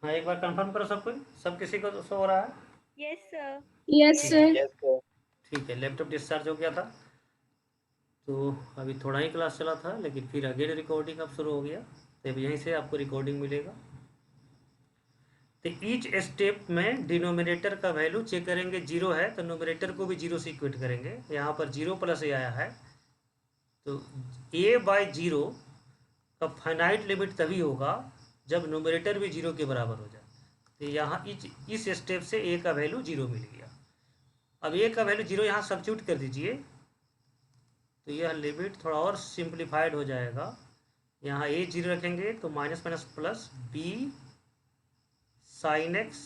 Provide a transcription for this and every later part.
हाँ, एक बार कंफर्म करो सब कोई, सब किसी को शो हो रहा है? Yes sir. Yes sir. Yes sir. ठीक है, लैपटॉप डिस्चार्ज हो गया था, तो अभी थोड़ा ही क्लास चला था, लेकिन फिर अगेन रिकॉर्डिंग अब शुरू हो गया, तो अब यहीं से आपको रिकॉर्डिंग मिलेगा। तो ईच स्टेप में डिनोमिनेटर का वैल्यू चेक करेंगे, जीरो है तो नोमिनेटर को भी जीरो से इक्वेट करेंगे। यहाँ पर जीरो प्लस ए आया है, तो ए बाय जीरो का फाइनाइट लिमिट तभी होगा जब नोमिनेटर भी जीरो के बराबर हो जाए। तो यहाँ इस स्टेप से ए का वैल्यू जीरो मिल गया। अब ए का वैल्यू जीरो यहाँ सब्स्टिट्यूट कर दीजिए, तो यह लिमिट थोड़ा और सिंप्लीफाइड हो जाएगा। यहाँ ए जीरो रखेंगे तो minus minus plus B sine X,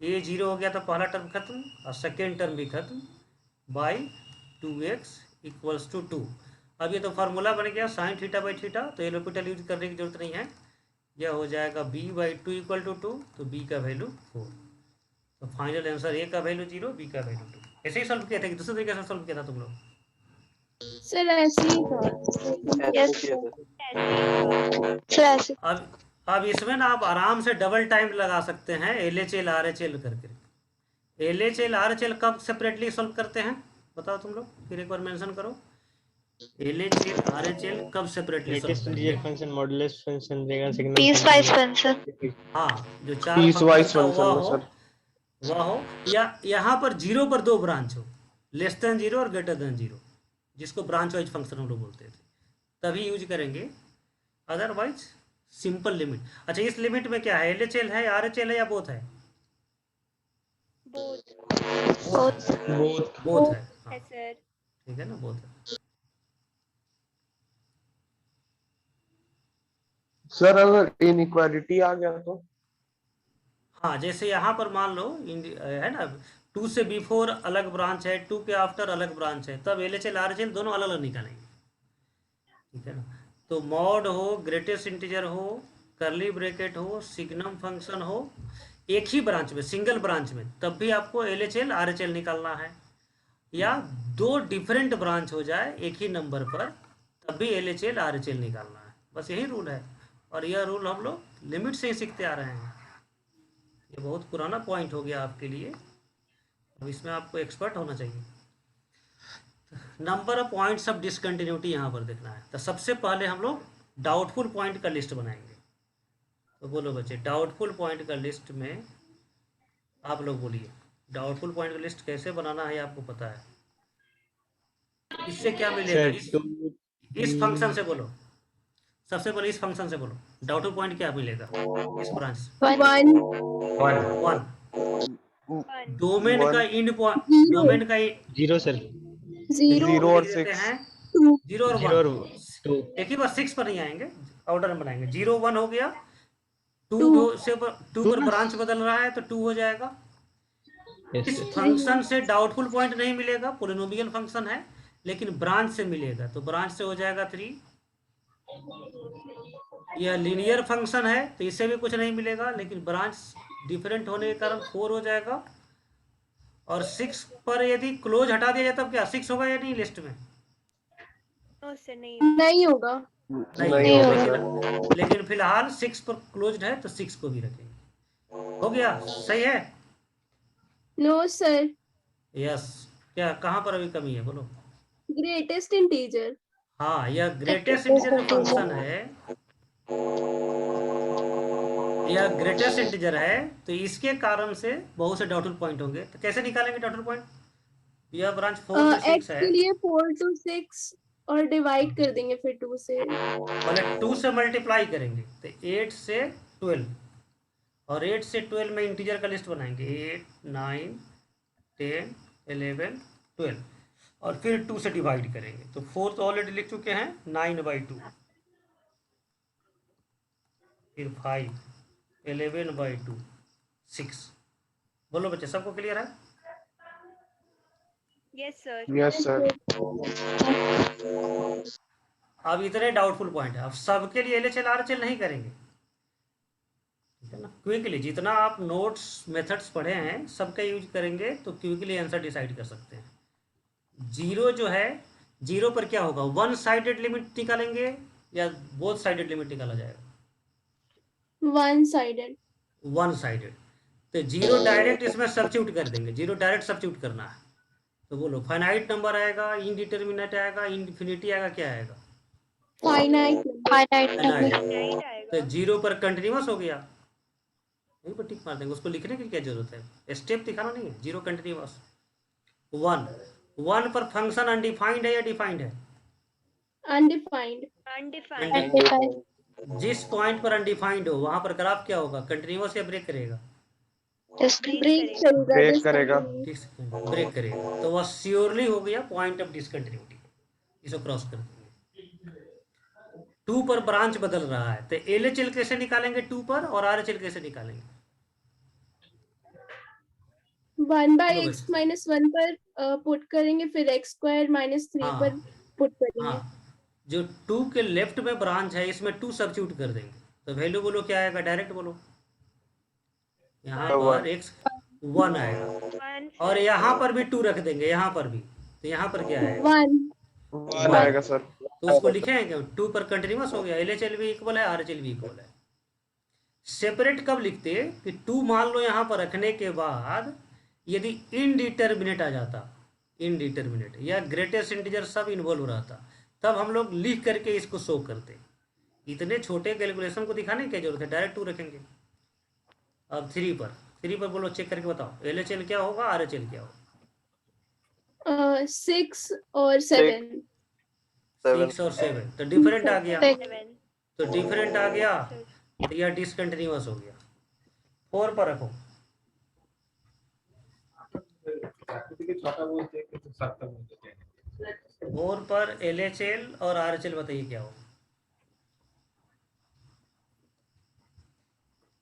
A zero हो गया तो पहला टर्म खत्म और सेकेंड टर्म भी खत्म, बाई 2x इक्वल्स टू 2। अब ये तो फार्मूला बन गया साइन थीटा बाई थीटा, तो एलोपिटल यूज करने की जरूरत नहीं है, यह हो जाएगा b by two equal to 2, तो b का वैल्यू 4। तो फाइनल आंसर a का वैल्यू 0, b का वैल्यू 2। ऐसे ही सॉल्व किया था कि दूसरे तरीके से सॉल्व किया था तुम लोग? सर ऐसे ही था। ऐसे किया था। सर ऐसे। अब इसमें ना आप आराम से डबल टाइम लगा सकते हैं LHL RHL करके। LHL RHL कब सेपरेटली सॉल्व करते हैं बताओ तुम लोग, फिर एक बार मेंशन करो। LHL RHL कब सेपरेटली सॉल्व लेटेस्ट करते इंटीजर हैं? फंक्शन मॉडुलस फंक्शन देगा सिग्नल पीस वाइज फंक्शन। हाँ, जो चार पीस वाइज फंक्शन का फंक्शन में सर। वह हो, या यहाँ पर जीरो पर दो ब्रांच हो, लेस देन जीरो और ग्रेटर देन जीरो, जिसको ब्रांच वाइज फंक्शन हम लोग बोलते थे, तभी यूज करेंगे, अदरवाइज सिंपल लिमिट। अच्छा, इस लिमिट में क्या है, LHL है, RHL है या बोथ है? बोथ बोथ है, हाँ, है सर। ठीक है ना, बोथ है। सर अगर इनइक्वालिटी आ गया तो? हाँ, जैसे यहाँ पर मान लो है ना, 2 से बिफोर अलग ब्रांच है, 2 के आफ्टर अलग ब्रांच है, तब LHL RHL दोनों अलग अलग निकालेंगे, ठीक है ना। तो मॉड हो, ग्रेटेस्ट इंटीजर हो, करली ब्रैकेट हो, सिग्नम फंक्शन हो, एक ही ब्रांच में, सिंगल ब्रांच में, तब भी आपको LHL RHL निकालना है, या दो डिफरेंट ब्रांच हो जाए एक ही नंबर पर, तब भी LHL RHL निकालना है। बस यही रूल है, और यह रूल हम लोग लिमिट से ही सीखते आ रहे हैं। ये बहुत पुराना पॉइंट हो गया आपके लिए, अब इसमें आपको एक्सपर्ट होना चाहिए। Number of points of discontinuity यहाँ पर देखना है, तो सबसे पहले हम लोग डाउटफुल पॉइंट का लिस्ट बनाएंगे। तो बोलो बच्चे, डाउटफुल पॉइंट का लिस्ट में आप लोग बोलिए, डाउटफुल पॉइंट का लिस्ट कैसे बनाना है आपको पता है? इससे क्या मिलेगा, इस फंक्शन से बोलो, सबसे पहले इस फंक्शन से बोलो, डाउटफुल पॉइंट क्या मिलेगा इस ब्रांच से? 1 डोमेन का इंड पॉइंट, डोमेन का जीरो सर, जीरो और लिख देते 6। हैं, 0 और 1, 2 एक ही बार 6 पर नहीं आएंगे, ऑर्डर में बनाएंगे। 0 1 हो गया, 2 से 2 पर ब्रांच बदल रहा है तो 2 हो जाएगा। इस फंक्शन से डाउटफुल पॉइंट नहीं मिलेगा, पोलिनोमियल फंक्शन है, लेकिन ब्रांच से मिलेगा, तो ब्रांच से हो जाएगा 3। यह लीनियर फंक्शन है तो इससे भी कुछ नहीं मिलेगा, लेकिन ब्रांच डिफरेंट होने के कारण 4 हो जाएगा। और 6 पर यदि क्लोज हटा दिया जाए तब क्या 6 होगा या नहीं लिस्ट में? नो सर, नहीं नहीं होगा। नहीं होगा सर। लेकिन फिलहाल 6 पर क्लोज्ड है तो 6 को भी रखेंगे। हो गया, सही है? No sir. यस, क्या कहाँ पर अभी कमी है बोलो? Greatest integer. हाँ, यह ग्रेटेस्ट इंटीजर जो फंक्शन है, यह ग्रेटेस्ट इंटीजर है, तो इसके कारण से बहुत से डाउटफुल पॉइंट होंगे। तो कैसे निकालेंगे डाउटफुल पॉइंट? यह ब्रांच 4 से 6 एक्स है, के लिए 4 to 6 और डिवाइड कर देंगे फिर 2 से। पहले 2 से मल्टीप्लाई करेंगे तो 8 से 12, और 8 से 12 में इंटीजर का लिस्ट बनाएंगे, 8 9 10 11 12, और फिर 2 से डिवाइड करेंगे, तो 4 तो ऑलरेडी लिख चुके हैं, 9/2, फिर 5 11/2 6। बोलो बच्चे, सबको क्लियर है? Yes sir. Yes sir. अब इतने डाउटफुल पॉइंट है, अब सबके लिए LHL RHL नहीं करेंगे, ठीक है ना। क्विकली जितना आप नोट्स मेथड्स पढ़े हैं सबका यूज करेंगे तो क्विकली आंसर डिसाइड कर सकते हैं। जीरो जो है, जीरो पर क्या होगा, वन साइडेड लिमिट निकालेंगे या बोथ साइडेड लिमिट निकाला जाएगा? One sided. One sided. तो जीरो डायरेक्ट इसमें सब्स्टिट्यूट कर देंगे, जीरो डायरेक्ट सब्स्टिट्यूट करना है। तो बोलो फाइनाइट नंबर आएगा, इनडिटर्मिनेट आएगा, इन्फिनिटी आएगा, क्या आएगा? Finite finite. नाइट तो आएगा। जीरो पर कंटिन्यूअस हो गया, यहीं पर टिक मार देंगे। उसको लिखने की क्या जरूरत है, स्टेप दिखाना नहीं है। Zero continuous. वन, वन पर फंक्शन अनडिफाइंड है या डिफाइंड है? अनडिफाइंड। अनडिफाइंड। जिस पॉइंट पर अनडिफाइंड हो वहां पर ग्राफ क्या होगा, कंटिन्यूअस या ब्रेक करेगा? ब्रेक करेगा। ब्रेक करेगा। ब्रेक करेगा। तो वह श्योरली हो गया पॉइंट ऑफ डिसकंटिन्यूटी, इसको क्रॉस कर देंगे। टू पर ब्रांच बदल रहा है, तो एलएचएल कैसे निकालेंगे टू पर, और आरएचएल कैसे निकालेंगे? 1/x - 1 पर पुट करेंगे, फिर x² - 3 हाँ पर पुट करेंगे। हाँ, जो टू के लेफ्ट में ब्रांच है इसमें टू सब्स्टिट्यूट कर देंगे, तो वैल्यू बोलो क्या आएगा, डायरेक्ट बोलो। यहाँ पर x 1 आएगा, और यहाँ पर भी टू रख देंगे, यहाँ पर भी, तो यहाँ पर क्या आएगा? 1 आएगा सर। तो उसको लिखेंगे क्या, टू पर कंटिन्यूअस हो गया, एलएचएल भी इक्वल है, आरएचएल भी इक्वल है। सेपरेट कब लिखते कि टू मान लो यहाँ पर रखने के बाद यदि इनडिटर्मिनेट आ जाता, इनडिटर्मिनेट या ग्रेटेस्ट इंटीजर सब इन्वॉल्व रहता, तब हम लोग लिख करके इसको शो करते। इतने छोटे कैलकुलेशन को दिखाने की क्या जरूरत है, डायरेक्ट टू रखेंगे। अब थ्री पर बोलो, चेक करके बताओ एलएचएल क्या होगा, आरएचएल क्या होगा? 6 और 7। 6 और 7, तो डिफरेंट आ गया। 7। तो डिफरेंट आ गया, तो यह डिसकंटिन्यूअस हो गया। 4 पर रखो। फोर पर एलएचएल और आरएचएल बताइए क्या होगा?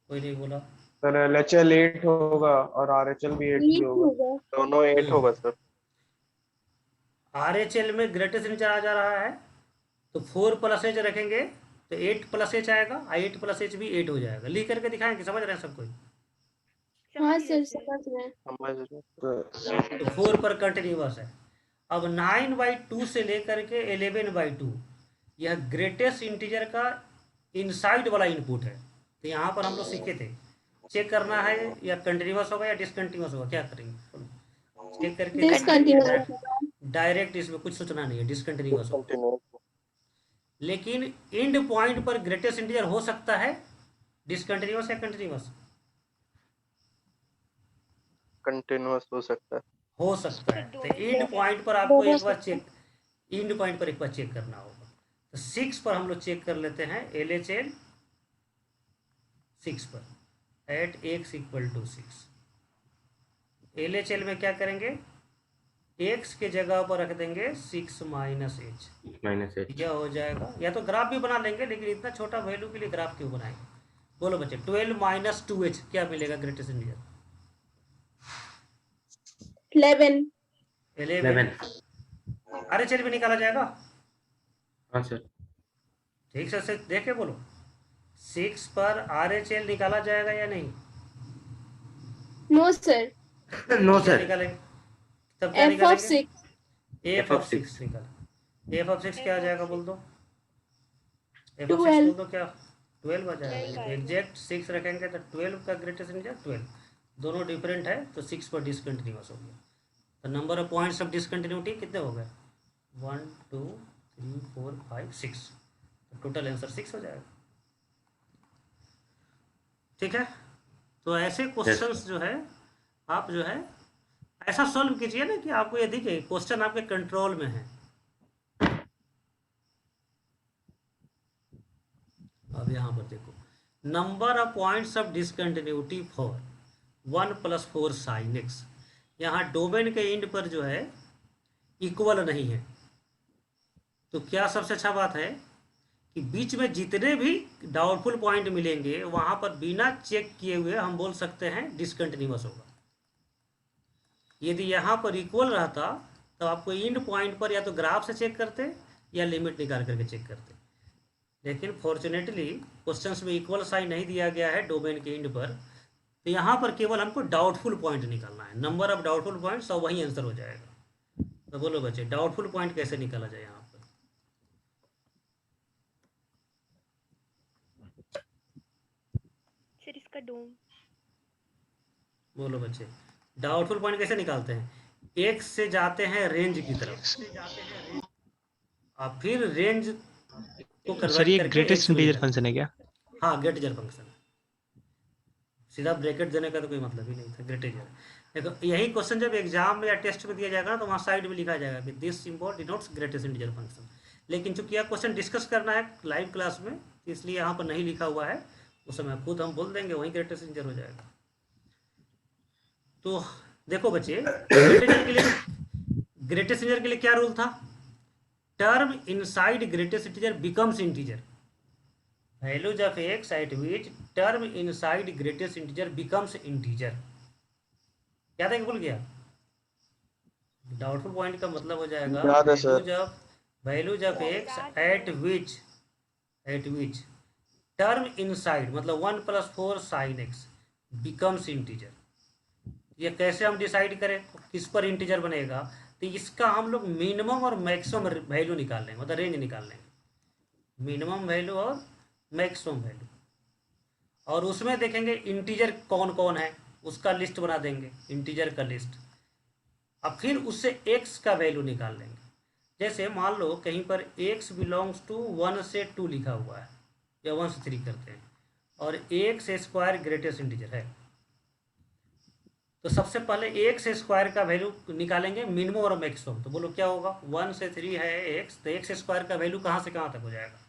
कोई नहीं बोला। सर एलएचएल 8 होगा और आरएचएल भी 8 ही होगा। दोनों 8 होगा सर। आरएचएल में ग्रेटेस्ट इंटीजर आ जा रहा है, तो 4 प्लस एच रखेंगे तो 8 प्लस एच आएगा, 8 प्लस एच भी 8 हो जाएगा। लिख करके दिखाएंगे, समझ रहे हैं सब कोई? हाँ सर, समझ रहे हैं। तो 4 पर कंटिन्यूअस है। अब 9/2 से लेकर के 11/2 यह ग्रेटेस्ट इंटीजर का इनसाइड वाला इनपुट है। तो यहाँ पर हम लोग सीखे थे, चेक करना है या कंटिन्यूअस होगा या डिसकंटिन्यूअस होगा, क्या करेंगे चेक करके? डिसकंटिन्यूअस। डायरेक्ट इसमें कुछ सोचना नहीं है, डिसकंटिन्यूअस होगा। लेकिन एंड पॉइंट पर ग्रेटेस्ट इंटीजर हो सकता है डिसकंटिन्यूअस या कंटिन्यूअस? कंटिन्यूअस हो सकता है। हो सकता है। तो एंड पॉइंट पर आपको एक बार चेक, एंड पॉइंट पर एक बार चेक करना होगा। तो 6 पर हम लोग चेक कर लेते हैं, एलएचएल 6 पर एट x = 6। एलएचएल में क्या करेंगे, x के जगह पर रख देंगे 6 - h, क्या हो जाएगा? या तो ग्राफ भी बना लेंगे, लेकिन इतना छोटा वैल्यू के लिए ग्राफ क्यों बनाएंगे? बोलो बच्चे, 12 - 2h क्या मिलेगा ग्रेटेस्ट इंटीजर? 11। आरएचएल भी निकाला जाएगा? हाँ सर। ठीक से देख के बोलो, 6 पर आरएचएल निकाला जाएगा या नहीं? No sir. नो क्या सर। निकालेंगे? तब क्या f of निकालेंगे? 6। f of 6 निकाल। f of 6 क्या आ जाएगा बोल दो? f of 6 12। बोल दो, क्या 12 आ जाएगा? एग्जैक्ट 6 रखेंगे तो 12 का ग्रेटेस्ट इंटीजर 12, दोनों डिफरेंट है, तो 6 पर डिसकंटिन्यूअस हो गया। तो number of points of discontinuity कितने हो गए? 1 2 3 4 5 6, तो टोटल आंसर 6 हो जाएगा। ठीक है, तो ऐसे क्वेश्चंस जो है आप जो है ऐसा सॉल्व कीजिए ना कि आपको ये दिखे क्वेश्चन आपके कंट्रोल में है। अब यहाँ पर देखो, number of points of discontinuity for 1 + 4 sin x, यहाँ डोमेन के एंड पर जो है इक्वल नहीं है। तो क्या सबसे अच्छा बात है कि बीच में जितने भी डाउटफुल पॉइंट मिलेंगे वहां पर बिना चेक किए हुए हम बोल सकते हैं डिसकंटिन्यूअस होगा। यदि यहाँ पर इक्वल रहता तो आपको एंड पॉइंट पर या तो ग्राफ से चेक करते या लिमिट निकाल करके चेक करते। लेकिन फॉर्चुनेटली क्वेश्चंस में इक्वल साइन नहीं दिया गया है डोमेन के एंड पर, तो यहाँ पर केवल हमको डाउटफुल पॉइंट निकालना है, नंबर ऑफ डाउटफुल पॉइंट्स, और वही आंसर हो जाएगा। तो बोलो बच्चे, डाउटफुल पॉइंट कैसे निकाला जाए यहाँ पर? सर इसका दूं? बोलो बच्चे, डाउटफुल पॉइंट कैसे निकालते हैं? एक्स से जाते हैं रेंज की तरफ और फिर रेंज को सर कन्वर्ट ये करके ग्रेटेस्ट एक्स में इंटीजर लिखा। फंक्शन है क्या? हाँ, ग्रेटेजर फंक्शन। सीधा ब्रैकेट देने का तो कोई मतलब ही नहीं था, ग्रेटेजर। देखो यही क्वेश्चन जब एग्जाम में या टेस्ट में दिया जाएगा ना, तो वहाँ साइड में लिखा जाएगा कि this symbol denotes greatest integer function. लेकिन चूंकि यह क्वेश्चन डिस्कस करना है लाइव क्लास में, इसलिए यहाँ पर नहीं लिखा हुआ है। उस समय खुद हम बोल देंगे, वहीं ग्रेटेस्ट इंटीजर हो जाएगा। तो देखो बच्चे, ग्रेटेस्ट इंटीजर के लिए क्या रूल था? Term inside greatest integer becomes integer. values of x at which term inside greatest integer becomes integer। क्या था कि भूल गया? डाउटफुल पॉइंट का मतलब हो जाएगा याद है sir. values of x at which term inside मतलब 1 + 4 sin x becomes integer। ये कैसे हम डिसाइड करें किस पर इंटीजर बनेगा? तो इसका हम लोग मिनिमम और मैक्सिमम वैल्यू निकाल लेंगे, मतलब रेंज निकाल लेंगे, मिनिमम वैल्यू और मैक्सिमम वैल्यू। और उसमें देखेंगे इंटीजर कौन कौन है, उसका लिस्ट बना देंगे, इंटीजर का लिस्ट। अब फिर उससे x का वैल्यू निकाल लेंगे। जैसे मान लो कहीं पर x बिलोंग्स टू 1 से 2 लिखा हुआ है, या 1 से 3 करते हैं, और x² ग्रेटेस्ट इंटीजर है, तो सबसे पहले x² का वैल्यू निकालेंगे, मिनिमम और मैक्सिमम। तो बोलो क्या होगा? 1 से 3 है x, तो x² का वैल्यू कहाँ से कहाँ तक हो जाएगा?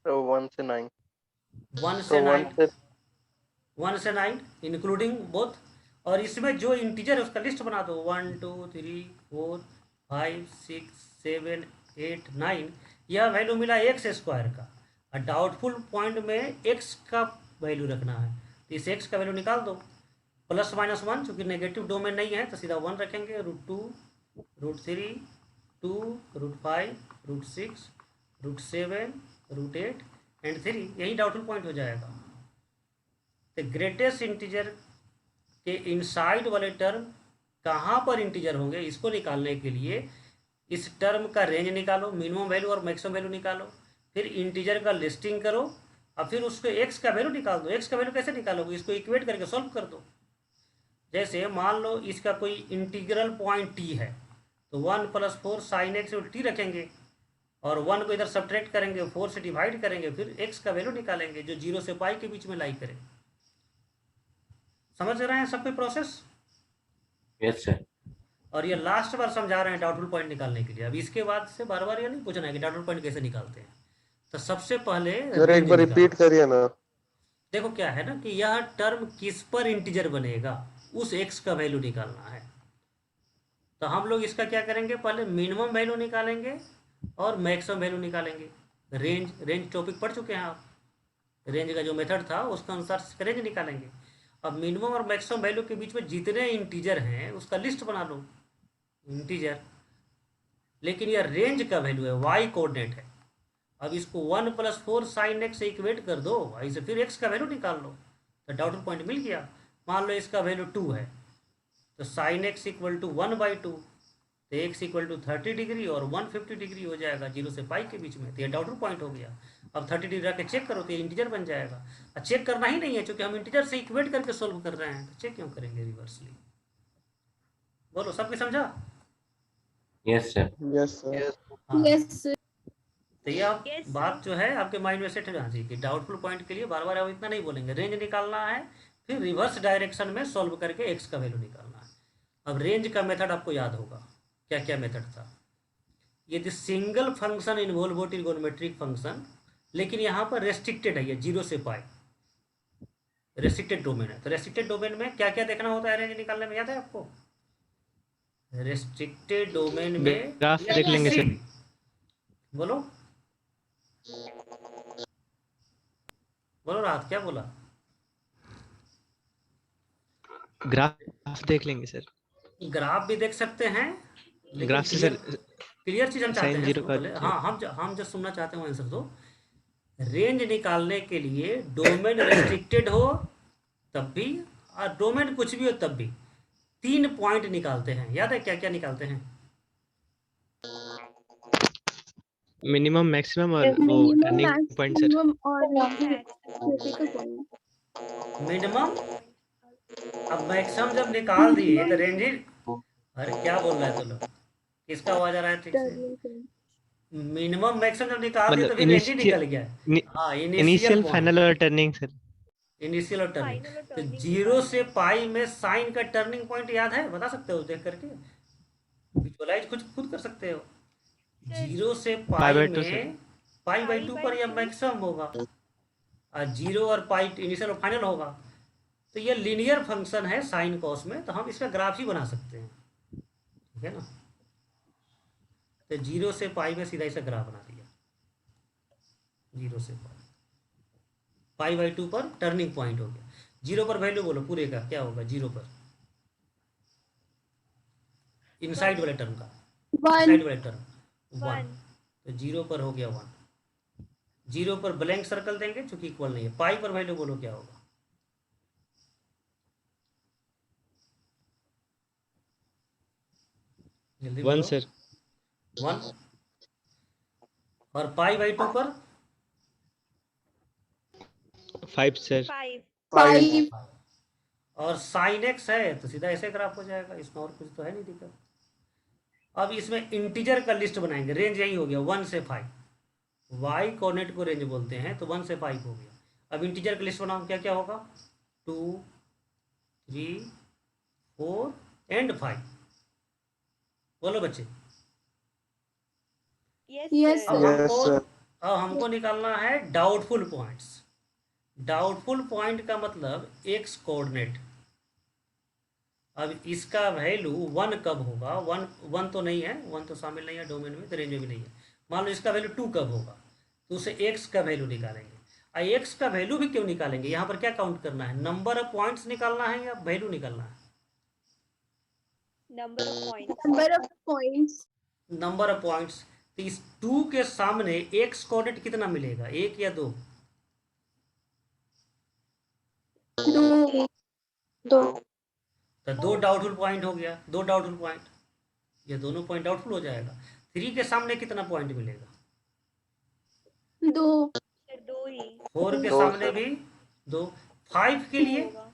तो 1 से 9 1 तो से 9, 1 से 1 से 9 इंक्लूडिंग बोथ। और इसमें जो इंटीजर है उसका लिस्ट बना दो, 1 2 3 4 5 6 7 8 9। यह वैल्यू मिला x² का, और डाउटफुल पॉइंट में x का वैल्यू रखना है, तो इस x का वैल्यू निकाल दो। ±1, चूंकि नेगेटिव डोमेन नहीं है तो सीधा 1 रखेंगे, √2 √3 2 √5 √6 √7 √8 एंड 3। यही डाउटफुल पॉइंट हो जाएगा। तो ग्रेटेस्ट इंटीजर के इनसाइड वाले टर्म कहाँ पर इंटीजर होंगे, इसको निकालने के लिए इस टर्म का रेंज निकालो, मिनिमम वैल्यू और मैक्सिमम वैल्यू निकालो, फिर इंटीजर का लिस्टिंग करो, और फिर उसको x का वैल्यू निकाल दो। x का वैल्यू कैसे निकालोगे? इसको इक्वेट करके सॉल्व कर दो। जैसे मान लो इसका कोई इंटीग्रल पॉइंट t है, तो 1 + 4 sin x t रखेंगे, और 1 को इधर सब्ट्रैक्ट करेंगे, 4 से डिवाइड करेंगे, फिर x का वैल्यू निकालेंगे जो 0 से पाई के बीच में लाई करे। समझ रहे हैं सब कोई प्रोसेस? Yes sir. और ये लास्ट बार समझा रहे हैं डाउटफुल पॉइंट निकालने के लिए। अब इसके बाद से बार बार ये नहीं पूछना है कि डाउटफुल पॉइंट कैसे निकालते हैं। तो सबसे पहले सर एक रेंज बार निकालो। रिपीट करिए ना। देखो क्या है ना कि यह टर्म किस पर इंटीजर बनेगा, उस x का वैल्यू निकालना है। तो हम लोग इसका क्या करेंगे, पहले मिनिमम वैल्यू निकालेंगे और मैक्सिमम वैल्यू निकालेंगे। रेंज टॉपिक पढ़ चुके हैं आप, रेंज का जो मेथड था उसका अनुसार रेंज निकालेंगे। अब मिनिमम और मैक्सिमम वैल्यू के बीच में जितने इंटीजर हैं उसका लिस्ट बना लो, इंटीजर। लेकिन यह रेंज का वैल्यू है, y कोऑर्डिनेट है। अब इसको 1 + 4 sin x से इक्वेट कर दो, इसे फिर x का वैल्यू निकाल लो, तो डाउटफुल पॉइंट मिल गया। मान लो इसका वैल्यू 2 है, तो sin x = 1/2, तो x = 30 डिग्री और 150 डिग्री हो जाएगा 0 से पाई के बीच में। तो ये डाउटफुल पॉइंट हो गया। अब 30 डिग्री रख के चेक करो तो ये इंटीजर बन जाएगा। और चेक करना ही नहीं है, क्योंकि हम इंटीजर से इक्वेट करके सोल्व कर रहे हैं, तो चेक क्यों करेंगे रिवर्सली? बोलो, सबके समझा? Yes sir. Yes sir. हाँ। Yes sir. तो ये आप Yes, बात जो है आपके माइंड में सेट हो जाना चाहिए कि डाउटफुल पॉइंट के लिए बार बार आप इतना नहीं बोलेंगे, रेंज निकालना है, फिर रिवर्स डायरेक्शन में सॉल्व करके x का वैल्यू निकालना है। अब रेंज का मेथड आपको याद होगा, क्या क्या मेथड था। यदि single function involve trigonometric function, लेकिन यहाँ पर रेस्ट्रिक्टेड है, ये 0 से पाई रेस्ट्रिक्टेड डोमेन है, तो रेस्ट्रिक्टेड डोमेन में क्या क्या देखना होता है रेंज निकालने में, याद है आपको? रेस्ट्रिक्टेड डोमेन में ग्राफ देख लेंगे सर। बोलो बोलो राहत, क्या बोला? ग्राफ देख लेंगे सर। ग्राफ भी देख सकते हैं, लेकिन ग्राफ से सर क्लियर चीज हम चाहते sin हैं। 0 का पहले हाँ, हम जो सुनना चाहते हैं आंसर दो। रेंज निकालने के लिए डोमेन रेस्ट्रिक्टेड हो तब भी, और डोमेन कुछ भी हो तब भी 3 पॉइंट निकालते हैं। याद है क्या क्या निकालते हैं? मिनिमम मैक्सिमम और वो minimum turning point sir. Maximum और Max. Critical point. मिनिमम। अब मैक्सिमम जब निकाल दिए तो रेंज ही, अरे क्या बोल रहा है तू लोग, किसका आवाज आ रहा है ठीक से? मिनिमम मैक्सिमम जब निकाल दिए तो मतलब फिर रेंज ही निकल गया। हाँ, इनिशियल इनिशियल पॉइंट, फाइनल और टर्निंग सर। इनिशियल और टर्निंग। Final और तो turning 0 से निकालना पाई में साइन का टर्निंग पॉइंट याद है, बता सकते हो देख करके, विजुअलाइज खुद खुद कर सकते हो। है। 0 से पाई पाई बाय 2 सर। में पाई बाई Pi 2 by पर यह 2. मैक्सिमम होगा, और 0 और पाई इनिशियल और फाइनल होगा। तो ये लीनियर फंक्शन है साइन कॉस में, तो हम इसका ग्राफ ही बना सकते हैं, ठीक है ना। तो 0 से पाई में सीधा इसका ग्राफ बना दिया, 0 से पाई बाई 2 पर टर्निंग पॉइंट हो गया। 0 पर वैल्यू बोलो पूरे का क्या होगा, 0 पर इनसाइड वाले टर्म का, इनसाइड वाले टर्म 1, तो 0 पर हो गया 1। 0 पर ब्लैंक सर्कल देंगे चूंकि इक्वल नहीं है। पाई पर वैल्यू बोलो क्या होगा, जल्दी 1 बोलो। सर। 1। और पाई बाई 2 पर 5 सर। 5. 5। और साइन एक्स है तो सीधा ऐसे ग्राफ हो जाएगा, इसमें और कुछ तो है नहीं दिक्कत। अब इसमें इंटीजर का लिस्ट बनाएंगे, रेंज यही हो गया 1 से 5, वाई कोऑर्डिनेट को रेंज बोलते हैं, तो 1 से 5 हो गया। अब इंटीजर का लिस्ट बनाओ, क्या क्या होगा, 2 3 4 एंड 5। बोलो बच्चे। Yes, Yes, sir. अब sir. Yes, हमको sir. अब हमको निकालना है डाउटफुल पॉइंट्स। डाउटफुल पॉइंट का मतलब एक्स कोऑर्डिनेट। अब इसका वैल्यू 1 कब होगा, 1 तो नहीं है, 1 तो शामिल नहीं है डोमेन में, तो रेंज में भी नहीं है। मान लो इसका वैल्यू 2 कब होगा, तो उसे एक्स का वैल्यू निकालेंगे। एक्स का वैल्यू भी क्यों निकालेंगे, यहाँ पर क्या काउंट करना है, नंबर ऑफ पॉइंट्स निकालना है या वैल्यू निकालना है? Number of points. Number of points. Number of points. तो इस 2 के सामने एक्स कोऑर्डिनेट कितना मिलेगा, 1 या 2? 2. तो 2 डाउटफुल पॉइंट हो गया, 2 डाउटफुल पॉइंट, ये दोनों पॉइंट डाउटफुल हो जाएगा। 3 के सामने कितना पॉइंट मिलेगा, 2. Sir, 2 ही 4 के 2 सामने sir. भी 2, 5 के लिए, होगा.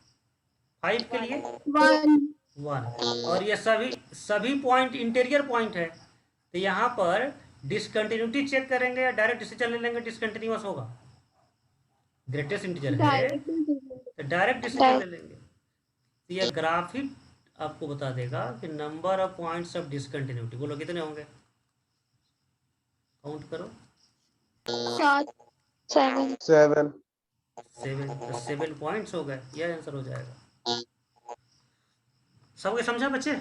5 के लिए 1. 1। और ये सभी पॉइंट इंटीरियर पॉइंट है, तो यहाँ पर डिसकंटिन्यूटी चेक करेंगे या डायरेक्ट डिसीजन ले लेंगे, डिसकंटिन्यूअस होगा, ग्रेटेस्ट इंटीजर है तो डायरेक्ट डिसीजन ले लेंगे। तो यह ग्राफ ही आपको बता देगा कि number of points of discontinuity, बोलो कितने होंगे, काउंट करो। 7. 7. 7, तो 7 पॉइंट्स हो गए, यह आंसर हो जाएगा। सबके समझा बच्चे?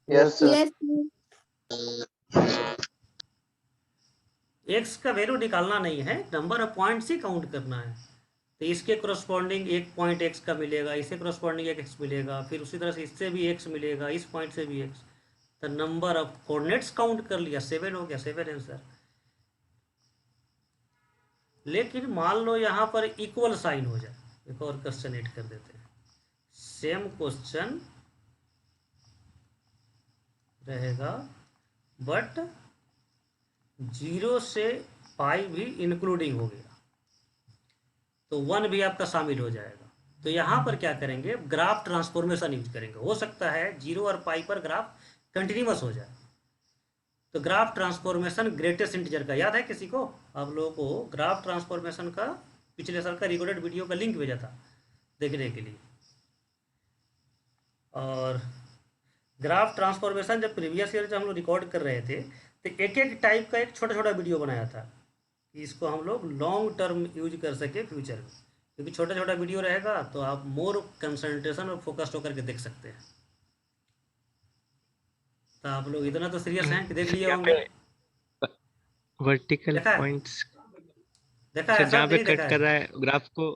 Yes, sir. Yes. एक्स का वैल्यू निकालना नहीं है, number of points he count करना है। तो इसके करस्पॉन्डिंग एक पॉइंट एक्स का मिलेगा, इससे करस्पॉन्डिंग एक एक्स मिलेगा, फिर उसी तरह से इससे भी एक्स मिलेगा, इस पॉइंट से भी एक्स। तो नंबर ऑफ कोऑर्डिनेट्स काउंट कर लिया, 7 हो गया, 7 आंसर। लेकिन मान लो यहाँ पर इक्वल साइन हो जाए, एक और क्वेश्चन ऐड कर देते हैं, सेम क्वेश्चन रहेगा बट 0 से पाई भी इंक्लूडिंग हो गया, तो 1 भी आपका शामिल हो जाएगा। तो यहाँ पर क्या करेंगे, ग्राफ ट्रांसफॉर्मेशन यूज करेंगे। हो सकता है 0 और पाई पर ग्राफ कंटिन्यूअस हो जाए, तो ग्राफ ट्रांसफॉर्मेशन ग्रेटेस्ट इंटीजर का याद है किसी को, आप लोगों को ग्राफ ट्रांसफॉर्मेशन का पिछले साल का रिकॉर्डेड वीडियो का लिंक भेजा था देखने के लिए। और ग्राफ ट्रांसफॉर्मेशन जब प्रीवियस ईयर जब हम लोग रिकॉर्ड कर रहे थे, तो एक एक टाइप का एक छोटा छोटा वीडियो बनाया था कि इसको हम लोग लॉन्ग टर्म यूज कर सके फ्यूचर में, क्योंकि छोटा छोटा वीडियो रहेगा तो आप मोर कंसंट्रेशन और फोकस्ड होकर के देख सकते हैं। तो आप लोग इतना तो सीरियस हैं कि देख लिए होंगे, वर्टिकल देखा है? पॉइंट्स देखा सर है जहाँ सब, पे नहीं कट देखा कर है? रहा है ग्राफ को।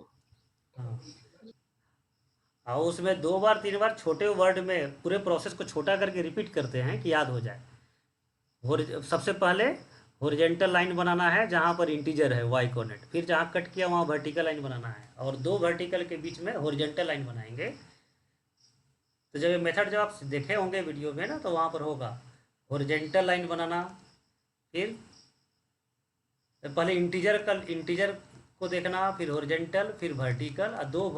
हाँ, और उसमें 2 बार 3 बार छोटे वर्ड में पूरे प्रोसेस को छोटा करके रिपीट करते हैं कि याद हो जाए। सबसे पहले हॉरिजॉन्टल लाइन बनाना है जहाँ पर इंटीजर है वाई कोऑर्डिनेट, फिर जहाँ कट किया वहाँ वर्टिकल लाइन बनाना है, और 2 वर्टिकल के बीच में हॉरिजॉन्टल लाइन बनाएंगे। तो जब ये मेथड जब आप देखे होंगे वीडियो में ना, तो वहाँ पर होगा हॉरिजॉन्टल लाइन बनाना, फिर पहले इंटीजर को देखना, फिर हॉरिजेंटल, फिर वर्टिकल, और दो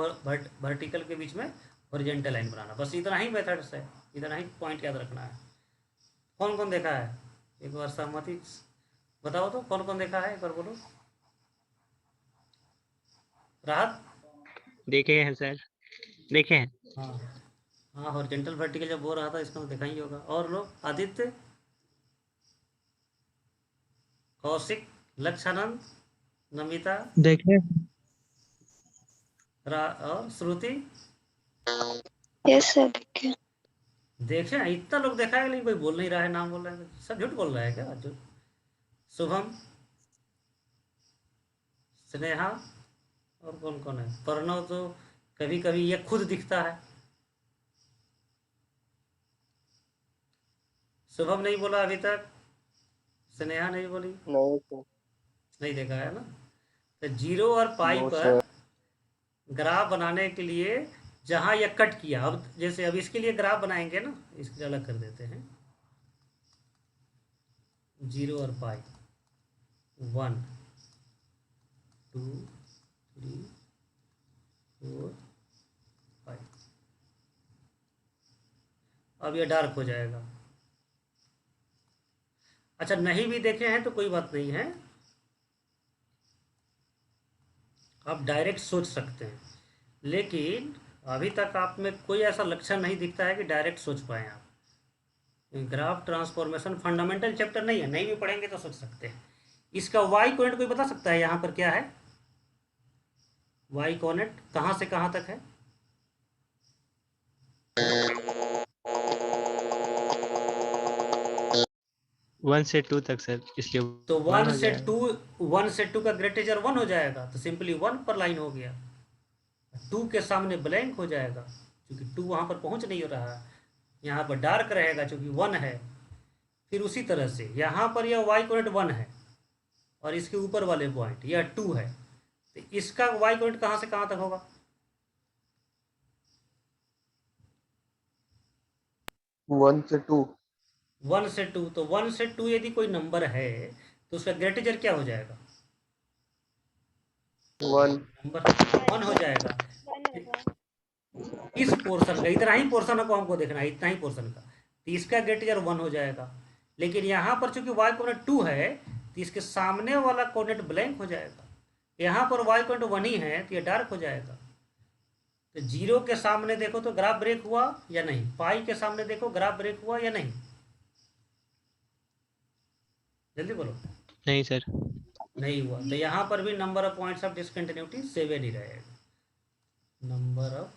वर्टिकल के बीच में हॉरिजेंटल लाइन बनाना। बस इतना ही मेथड्स है, इतना ही पॉइंट याद रखना है। कौन कौन देखा है? एक बार सहमति बताओ तो, कौन कौन देखा है, एक बार बोलो। राहत? देखे हैं सर, देखे हैं। हाँ हाँ, हॉरिजेंटल वर्टिकल जब बोल रहा था इसका तो देखा ही होगा। और लोग? आदित्य, कौशिक, लक्षानंद, नमिता, देखे। और श्रुति? यस सर देखे। देखे? इतना लोग देखा है, लेकिन कोई बोल नहीं रहा है, नाम बोल रहा है, सब झूठ बोल रहा है क्या? झूठ। शुभम, स्नेहा, और कौन कौन है? प्रणव तो कभी कभी ये खुद दिखता है। शुभम नहीं बोला अभी तक, स्नेहा नहीं बोली, नहीं सर। नहीं देखा है ना। तो जीरो और पाई नो पर सर। ग्राफ बनाने के लिए जहां ये कट किया, अब जैसे अब इसके लिए ग्राफ बनाएंगे ना, इसके लिए अलग कर देते हैं। जीरो और पाई, 1 2 3 4 5। अब ये डार्क हो जाएगा। अच्छा, नहीं भी देखे हैं तो कोई बात नहीं है, आप डायरेक्ट सोच सकते हैं, लेकिन अभी तक आप में कोई ऐसा लक्षण नहीं दिखता है कि डायरेक्ट सोच पाए आप। ग्राफ ट्रांसफॉर्मेशन फंडामेंटल चैप्टर नहीं है, नहीं भी पढ़ेंगे तो सोच सकते हैं। इसका वाई कोऑर्डिनेट कोई बता सकता है यहाँ पर क्या है? वाई कोऑर्डिनेट कहाँ से कहाँ तक है? 1 से 2 तक सर, इसलिए तो 1 1 हो से जाएगा। 2 का ग्रेटेजर 1 हो जाएगा, तो सिंपली 1 पर लाइन हो गया। 2 के सामने ब्लैंक हो जाएगा क्योंकि 2 वहाँ पर पहुँच नहीं हो रहा है, यहाँ पर डार्क रहेगा क्योंकि 1 है। फिर उसी तरह से यहाँ पर यह वाई कोऑर्डिनेट 1 है और इसके ऊपर वाले पॉइंट यह 2 है, तो इसका वाई कोऑर्डिनेट कहाँ से कहाँ तक होगा? 1 से 2। 1 से 2, तो 1 से 2 यदि कोई नंबर है तो उसका ग्रेटेजर क्या हो जाएगा? 1। नंबर 1 हो जाएगा। इस पोर्शन का, इतना ही पोर्शन को हमको देखना है, इतना ही पोर्शन का, तो इसका ग्रेटेजर 1 हो जाएगा। लेकिन यहाँ पर चूंकि वाई कोऑर्डिनेट 2 है तो इसके सामने वाला कोऑर्डिनेट ब्लैंक हो जाएगा। यहाँ पर वाई कोऑर्डिनेट 1 ही है तो ये डार्क हो जाएगा। तो जीरो के सामने देखो तो ग्राफ ब्रेक हुआ या नहीं, पाई के सामने देखो ग्राफ ब्रेक हुआ या नहीं, जल्दी बोलो। नहीं सर। नहीं हुआ, तो यहाँ पर भी number of points of discontinuity 7 ही रहेगा। Number of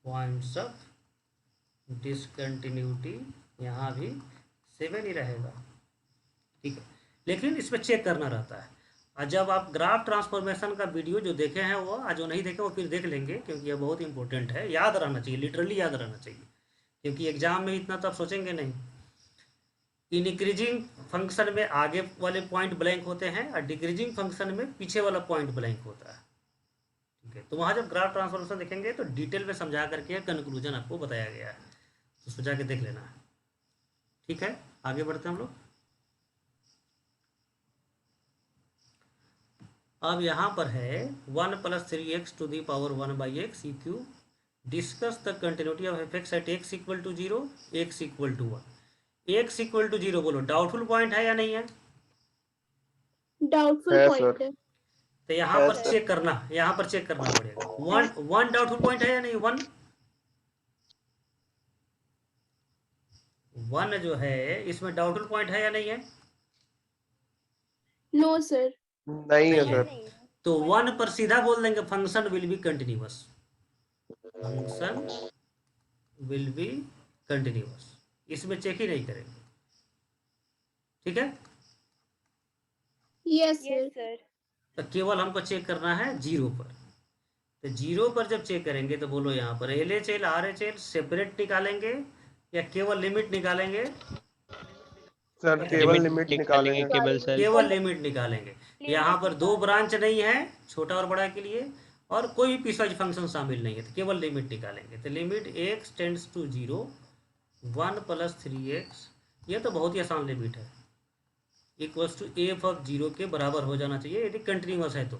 points of discontinuity यहाँ भी 7 ही रहेगा, ठीक है। लेकिन इसमें चेक करना रहता है, और जब आप ग्राफ ट्रांसफॉर्मेशन का वीडियो जो देखे हैं वो, आज जो नहीं देखे वो फिर देख लेंगे, क्योंकि ये बहुत इंपॉर्टेंट है, याद रहना चाहिए, लिटरली याद रहना चाहिए, क्योंकि एग्जाम में इतना तो आप सोचेंगे नहीं। इंक्रीजिंग फंक्शन में आगे वाले पॉइंट ब्लैंक होते हैं और डिक्रीजिंग फंक्शन में पीछे वाला पॉइंट ब्लैंक होता है, ठीक है। तो वहाँ जब ग्राफ ट्रांसफॉर्मेशन देखेंगे तो डिटेल में समझा करके कंक्लूजन आपको बताया गया है, तो सोचा के देख लेना है, ठीक है। आगे बढ़ते हैं हम लोग। अब यहाँ पर है 1 + 3x to the power 1/x EQ, discuss the continuity of f x at x = 0, x = 1। x = 0 बोलो, डाउटफुल पॉइंट है या नहीं है? डाउटफुल है पॉइंट सर। है। तो यहाँ है पर सर। चेक करना, यहाँ पर चेक करना पड़ेगा। 1 डाउटफुल पॉइंट है या नहीं? 1 जो है इसमें डाउटफुल पॉइंट है या नहीं है? No sir. नहीं है नहीं है। सर। तो 1 पर सीधा बोल देंगे function will be continuous, function will be continuous, इसमें चेक ही नहीं करेंगे, ठीक है। Yes sir. Yes sir. तो केवल हमको चेक करना है 0 पर। तो 0 पर जब चेक करेंगे तो बोलो यहाँ पर LHL RHL सेपरेट निकालेंगे या केवल लिमिट निकालेंगे? सर केवल लिमिट निकालेंगे। केवल सर। केवल लिमिट निकालेंगे। यहाँ पर 2 ब्रांच नहीं है, छोटा और बड़ा के लिए, और कोई भी पीसवाइज फंक्शन शामिल नहीं है, तो केवल लिमिट निकालेंगे। तो limit x tends to 0 1 + 3x, ये तो बहुत ही आसान लिमिट है, इक्वल्स टू एफ ऑफ 0 के बराबर हो जाना चाहिए यदि कंटिन्यूअस है तो।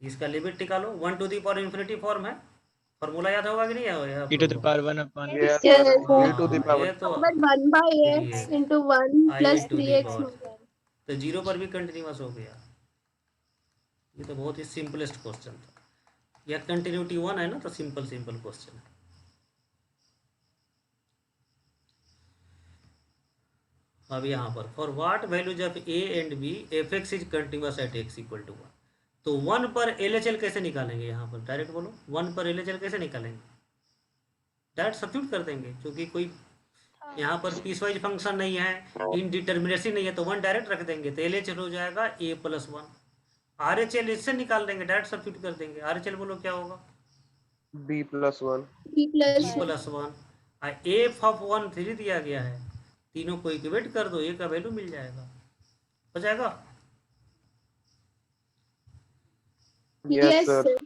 इसका लिमिट निकालो, 1 to the power infinity form है, फॉर्मूला याद होगा कि नहीं है आप e to लोगों the को? power 1 upon Yes, Yes, sir. sir. E to the हाँ, power. ये तो but 1 by x 3x into 1 I plus to the 3x power, तो 0 पर भी कंटिन्यूअस हो गया। ये तो बहुत ही सिंपलेस्ट क्वेश्चन था, यह कंटिन्यूटी 1 है ना, तो सिंपल क्वेश्चन है। अब यहाँ पर for what values of a and b f x is continuous at x equal to 1, तो 1 पर LHL कैसे निकालेंगे? यहाँ पर डायरेक्ट बोलो, 1 पर LHL कैसे निकालेंगे? डायरेक्ट सब्स्टिट्यूट कर देंगे, क्योंकि कोई यहाँ पर पीस वाइज फंक्शन नहीं है, इनडिटर्मिनेसी नहीं है, तो 1 डायरेक्ट रख देंगे, तो LHL हो जाएगा a प्लस 1। RHL इससे निकाल देंगे, डायरेक्ट सब्स्टिट्यूट कर देंगे। RHL बोलो क्या होगा? B plus 1. b plus b plus 1। F of 1 3 दिया गया है, तीनों को इक्वेट कर दो, ए का वैल्यू मिल जाएगा, हो जाएगा। Yes, yes sir. sir.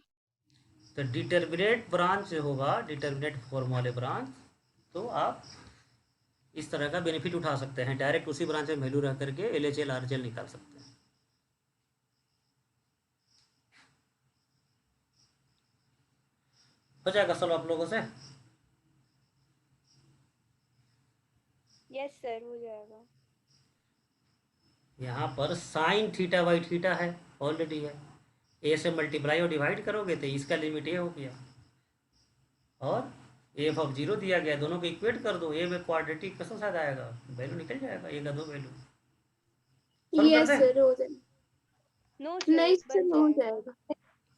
तो डिटर्मिनेट ब्रांच होगा, डिटर्मिनेट फॉर्म वाले ब्रांच, तो आप इस तरह का बेनिफिट उठा सकते हैं, डायरेक्ट उसी ब्रांच में वैल्यू रह करके LHL RHL निकाल सकते हैं। हो जाएगा सर आप लोगों से? यस सर हो जाएगा। यहाँ पर साइन थीटा बाई थीटा है, ऑलरेडी है, ए से मल्टीप्लाई और डिवाइड करोगे तो इसका लिमिट ए हो गया, और एफ ऑफ 0 दिया गया, दोनों को इक्वेट कर दो, ए में क्वाड्रेटिक कसम साथ आएगा, वैल्यू निकल जाएगा, ए का 2 वैल्यू। yes sir हो जाएगा। नो नहीं सर सर हो जाएगा।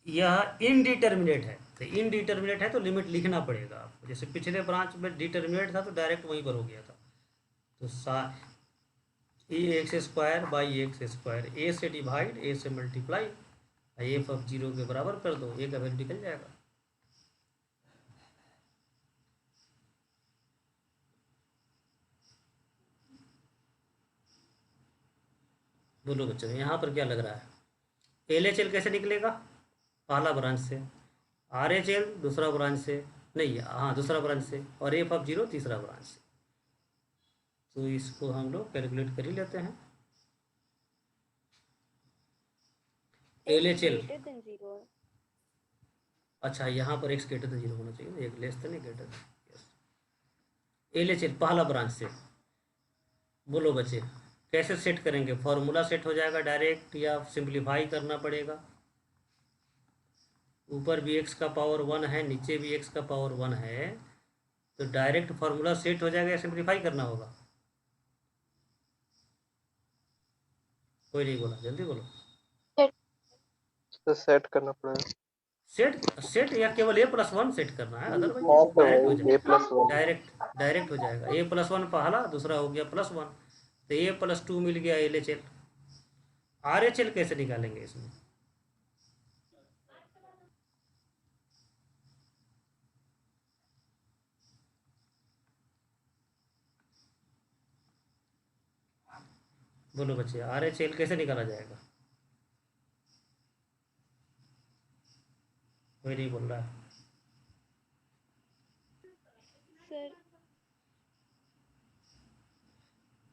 यह इनडिटर्मिनेट है, तो इनडिटर्मिनेट है तो लिमिट लिखना पड़ेगा आपको, जैसे पिछले ब्रांच में डिटर्मिनेट था तो डायरेक्ट वहीं पर हो गया था, तो ax² बाई x², ए से डिवाइड, ए से मल्टीप्लाई, एफ ऑफ 0 के बराबर कर दो, ए का वैल्यू निकल जाएगा। बोलो बच्चों, यहाँ पर क्या लग रहा है? LHL कैसे निकलेगा? पहला ब्रांच से, RHL दूसरा ब्रांच से, नहीं हाँ दूसरा ब्रांच से, और एफ ऑफ 0 तीसरा ब्रांच से। तो इसको हम लोग कैलकुलेट कर ही लेते हैं। LHL, अच्छा यहाँ पर x ग्रेटर देन 0 होना चाहिए, एक less than greater than. LHL पहला ब्रांच से, बोलो बच्चे कैसे सेट करेंगे? फॉर्मूला सेट हो जाएगा डायरेक्ट, या सिंप्लीफाई करना पड़ेगा? ऊपर भी x का पावर 1 है, नीचे भी x का पावर 1 है, तो डायरेक्ट फॉर्मूला सेट हो जाएगा या सिंप्लीफाई करना होगा? कोई नहीं बोला, जल्दी बोलो। तो सेट करना पड़ेगा। सेट या केवल a+1 सेट करना है, अदरवाइज डायरेक्ट हो जाएगा, A+1 डायरेक्ट हो जाएगा। a+1 पहला, दूसरा हो गया +1, तो a+2 मिल गया LHL। RHL कैसे निकालेंगे इसमें? बोलो बच्चे, RHL कैसे निकाला जाएगा? कोई नहीं बोल रहा है। सर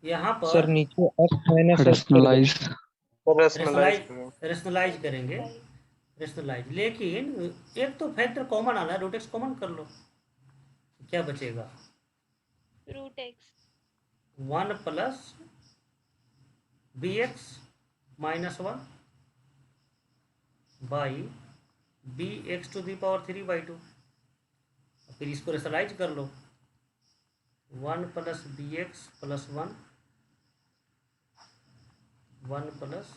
यहाँ पर सर नीचे x minus x rationalise rationalise करेंगे, रेशनलाइज, लेकिन एक तो फैक्टर कॉमन आना है, रूट एक्स कॉमन कर लो, क्या बचेगा? Root x 1 plus bx minus 1 by bx to the power 3/2, फिर इसको रेशनलाइज कर लो, 1 plus bx plus 1 plus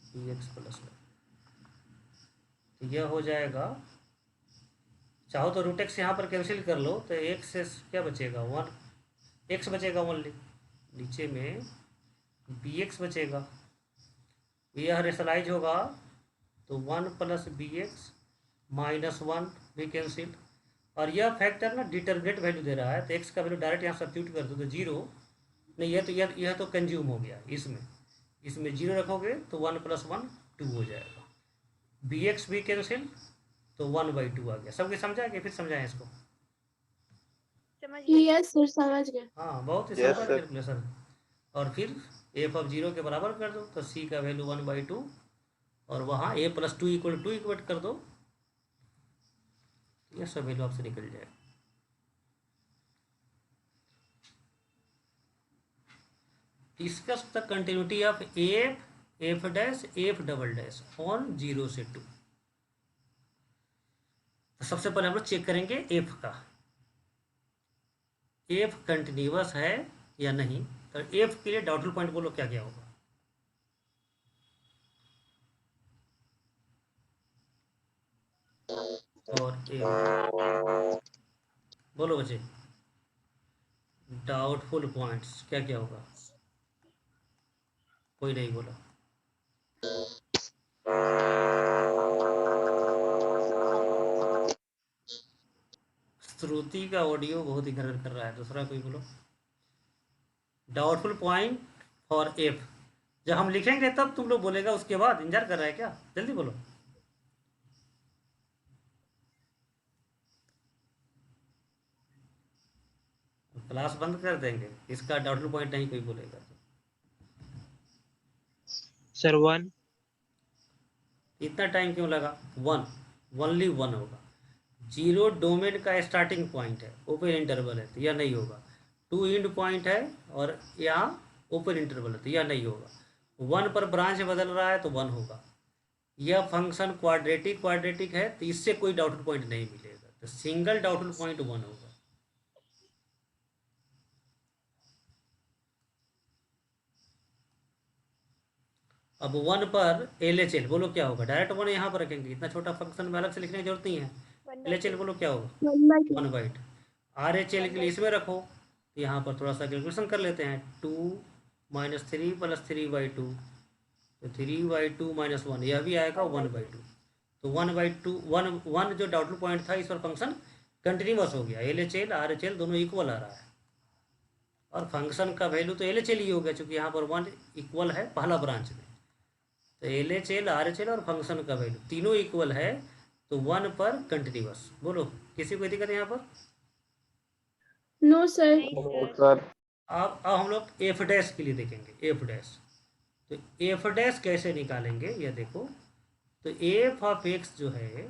bx plus 1, तो यह हो जाएगा, चाहो तो रूट एक्स यहाँ पर कैंसिल कर लो, तो x से क्या बचेगा? 1 x बचेगा ओनली, नीचे में bx बचेगा, यह रेशनलाइज होगा, तो 1 प्लस bx माइनस 1 भी कैंसिल, और यह फैक्टर ना डिटर्मिनेट वैल्यू दे रहा है, तो x का वैल्यू डायरेक्ट यहाँ सब्स्टिट्यूट कर दो, तो 0 नहीं, यह तो कंज्यूम हो गया, इसमें 0 रखोगे तो 1 प्लस 1 2 हो जाएगा, bx भी कैंसिल, तो 1/2 आ गया। सबके समझा कि फिर समझाएं इसको? समझ गए? यस सर समझ गए। हाँ बहुत ही Yes, सिंपल sir. कैलकुलेशन। और फिर एफ ऑफ 0 के बराबर कर दो तो सी का वैल्यू 1/2 और वहाँ a + 2 = 2 इक्वेट कर दो, ये सब वैल्यू आपसे निकल जाएगा। Discuss the continuity of f dash f double dash on 0 से 2। तो सबसे पहले हम लोग चेक करेंगे f का, f कंटिन्यूअस है या नहीं। तो f के लिए डाउटफुल पॉइंट बोलो क्या क्या होगा। और बोलो बच्चे, डाउटफुल पॉइंट्स क्या क्या होगा, कोई नहीं बोला। श्रुति का ऑडियो बहुत ही गड़बड़ कर रहा है, दूसरा कोई बोलो। डाउटफुल पॉइंट फॉर एफ, जब हम लिखेंगे तब तुम लोग बोलेगा, उसके बाद इंतजार कर रहा है क्या, जल्दी बोलो। क्लास बंद कर देंगे, इसका डाउटफुल पॉइंट नहीं कोई बोलेगा। सर 1। इतना टाइम क्यों लगा, 1 ओनली 1 होगा। 0 डोमेन का स्टार्टिंग पॉइंट है, ओपन इंटरवल है तो यह नहीं होगा। 2 एंड पॉइंट है और यहाँ ओपन इंटरवल है तो यह नहीं होगा। 1 पर ब्रांच बदल रहा है तो 1 होगा। यह फंक्शन क्वाड्रेटिक है तो इससे कोई डाउटफुल पॉइंट नहीं मिलेगा, तो सिंगल डाउटफुल पॉइंट 1 होगा। अब 1 पर LHL बोलो क्या होगा, डायरेक्ट 1 यहाँ पर रखेंगे, इतना छोटा फंक्शन में अलग से लिखने की जरूरत नहीं है। LHL बोलो क्या होगा, 1/2। RHL के लिए इसमें रखो, तो यहाँ पर थोड़ा सा कैलकुलेशन कर लेते हैं। 2 - 3 + 3/2 तो 3/2 - 1 यह भी आएगा 1/2। तो 1/2 जो डाउटफुल पॉइंट था, इस पर फंक्शन कंटिन्यूअस हो गया। LHL RHL दोनों इक्वल आ रहा है और फंक्शन का वैल्यू तो LHL ही हो गया, चूँकि यहाँ पर 1 इक्वल है पहला ब्रांच में। तो LHL RHL और फंक्शन का वैल्यू तीनों इक्वल है, तो 1 पर कंटिन्यूअस। बोलो किसी को दिक्कत है यहाँ पर? No sir. नहीं सर अब हम लोग एफ डैश के लिए देखेंगे। एफ डैश, तो एफ डैश कैसे निकालेंगे ये देखो। तो एफ ऑफ एक्स जो है